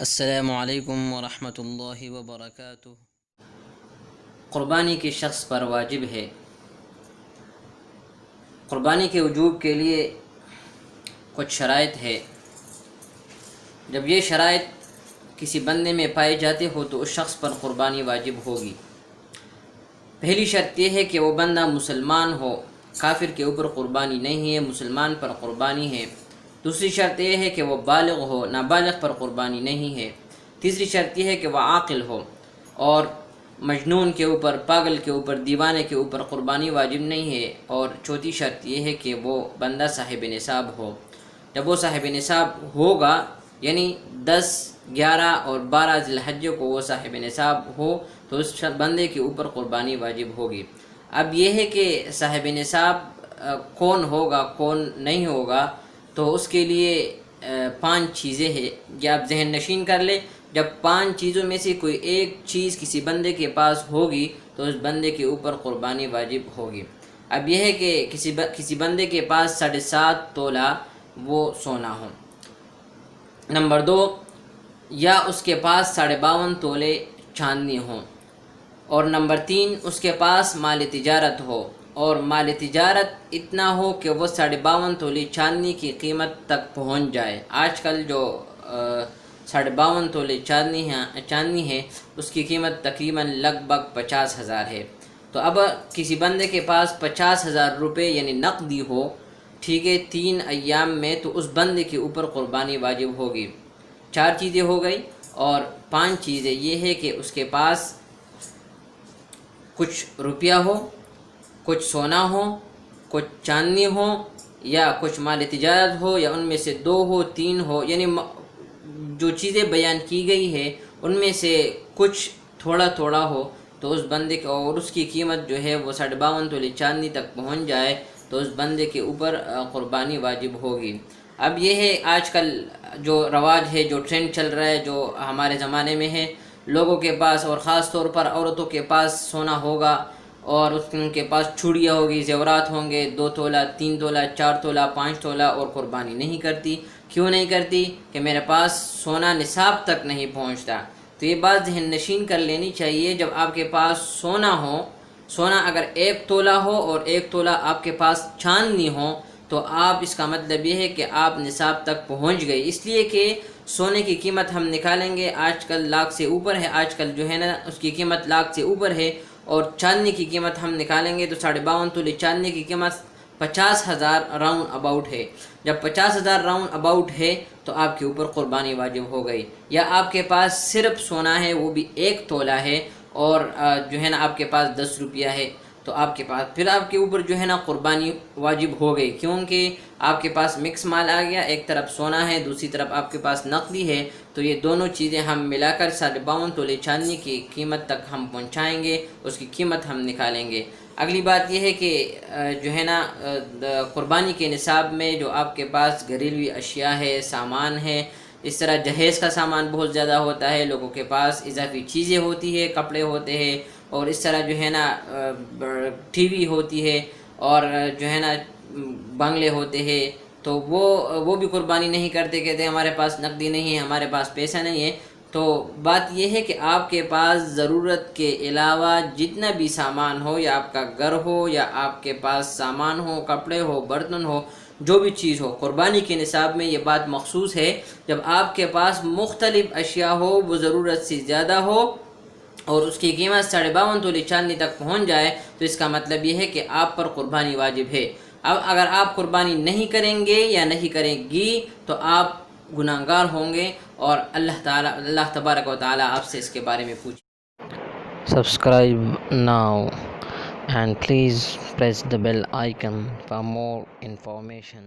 السلام علیکم ورحمۃ اللہ وبرکاتہ۔ قربانی کے شخص پر واجب ہے۔ قربانی کے وجوب کے لیے کچھ شرائط ہے۔ جب یہ شرائط کسی بندے میں پائے جاتے ہو تو اس شخص پر قربانی واجب ہوگی۔ پہلی شرط یہ ہے کہ وہ بندہ مسلمان ہو، کافر کے اوپر قربانی نہیں ہے، مسلمان پر قربانی ہے۔ دوسری شرط یہ ہے کہ وہ بالغ ہو، نابالغ پر قربانی نہیں ہے۔ تیسری شرط یہ ہے کہ وہ عاقل ہو اور مجنون کے اوپر، پاگل کے اوپر، دیوانے کے اوپر قربانی واجب نہیں ہے۔ اور چوتھی شرط یہ ہے کہ وہ بندہ صاحب نصاب ہو۔ جب وہ صاحب نصاب ہوگا، یعنی 10، 11 اور 12 ذی الحجہ کو وہ صاحب نصاب ہو تو اس بندے کے اوپر قربانی واجب ہوگی۔ اب یہ ہے کہ صاحب نصاب کون ہوگا کون نہیں ہوگا، تو اس کے لیے 5 چیزیں ہیں، یہ آپ ذہن نشین کر لیں۔ جب 5 چیزوں میں سے کوئی ایک چیز کسی بندے کے پاس ہوگی تو اس بندے کے اوپر قربانی واجب ہوگی۔ اب یہ ہے کہ کسی بندے کے پاس 7.5 تولہ وہ سونا ہو۔ نمبر 2، یا اس کے پاس 52.5 تولے چاندنی ہوں۔ اور نمبر 3، اس کے پاس مال تجارت ہو، اور مال تجارت اتنا ہو کہ وہ 52.5 تولے چاندنی کی قیمت تک پہنچ جائے۔ آج کل جو 52.5 تولے چاندنی ہے اس کی قیمت تقریباً لگ بھگ 50,000 ہے۔ تو اب کسی بندے کے پاس 50,000 روپے یعنی نقدی ہو، ٹھیک ہے، 3 ایام میں، تو اس بندے کے اوپر قربانی واجب ہوگی۔ 4 چیزیں ہو گئی، اور 5 چیزیں یہ ہے کہ اس کے پاس کچھ روپیہ ہو، کچھ سونا ہو، کچھ چاندنی ہو، یا کچھ مال تجارت ہو، یا ان میں سے 2 ہو، 3 ہو، یعنی جو چیزیں بیان کی گئی ہے ان میں سے کچھ تھوڑا تھوڑا ہو تو اس بندے کو، اور اس کی قیمت جو ہے وہ 52.5 تولے چاندنی تک پہنچ جائے تو اس بندے کے اوپر قربانی واجب ہوگی۔ اب یہ ہے آج کل جو رواج ہے، جو ٹرینڈ چل رہا ہے، جو ہمارے زمانے میں ہے، لوگوں کے پاس اور خاص طور پر عورتوں کے پاس سونا ہوگا، اور ان کے پاس چوڑیاں ہوگی، زیورات ہوں گے، 2 تولہ، 3 تولہ، 4 تولہ، 5 تولہ، اور قربانی نہیں کرتی۔ کیوں نہیں کرتی؟ کہ میرے پاس سونا نصاب تک نہیں پہنچتا۔ تو یہ بات ذہن نشین کر لینی چاہیے، جب آپ کے پاس سونا ہو، سونا اگر 1 تولہ ہو اور 1 تولہ آپ کے پاس چاندنی ہو، تو آپ، اس کا مطلب یہ ہے کہ آپ نصاب تک پہنچ گئے۔ اس لیے کہ سونے کی قیمت ہم نکالیں گے، آج کل لاکھ سے اوپر ہے، آج کل جو ہے نا اس کی قیمت لاکھ سے اوپر ہے، اور چاندنی کی قیمت ہم نکالیں گے تو 52.5 تولے چاندنی کی قیمت 50,000 راؤنڈ اباؤٹ ہے۔ جب 50,000 راؤنڈ اباؤٹ ہے تو آپ کے اوپر قربانی واجب ہو گئی۔ یا آپ کے پاس صرف سونا ہے، وہ بھی 1 تولہ ہے، اور جو ہے نا آپ کے پاس 10 روپیہ ہے، تو آپ کے پاس پھر آپ کے اوپر جو ہے نا قربانی واجب ہو گئی، کیونکہ آپ کے پاس مکس مال آ گیا، ایک طرف سونا ہے، دوسری طرف آپ کے پاس نقدی ہے، تو یہ دونوں چیزیں ہم ملا کر 52.5 تولے چاندنی کی قیمت تک ہم پہنچائیں گے، اس کی قیمت ہم نکالیں گے۔ اگلی بات یہ ہے کہ جو ہے نا قربانی کے نصاب میں جو آپ کے پاس گھریلوی اشیاء ہے، سامان ہے، اس طرح جہیز کا سامان بہت زیادہ ہوتا ہے، لوگوں کے پاس اضافی چیزیں ہوتی ہے، کپڑے ہوتے ہیں، اور اس طرح جو ہے نا ٹی وی ہوتی ہے، اور جو ہے نا بنگلے ہوتے ہیں، تو وہ بھی قربانی نہیں کرتے، کہتے ہیں ہمارے پاس نقدی نہیں ہے، ہمارے پاس پیسہ نہیں ہے۔ تو بات یہ ہے کہ آپ کے پاس ضرورت کے علاوہ جتنا بھی سامان ہو، یا آپ کا گھر ہو، یا آپ کے پاس سامان ہو، کپڑے ہو، برتن ہو، جو بھی چیز ہو، قربانی کے نصاب میں یہ بات مخصوص ہے، جب آپ کے پاس مختلف اشیاء ہو، وہ ضرورت سے زیادہ ہو، اور اس کی قیمت 52.5 تولے چاندنی تک پہنچ جائے، تو اس کا مطلب یہ ہے کہ آپ پر قربانی واجب ہے۔ اب اگر آپ قربانی نہیں کریں گے یا نہیں کریں گی تو آپ گناہگار ہوں گے، اور اللہ تبارک و تعالی آپ سے اس کے بارے میں پوچھیں۔ Subscribe now and please press the bell icon for more information.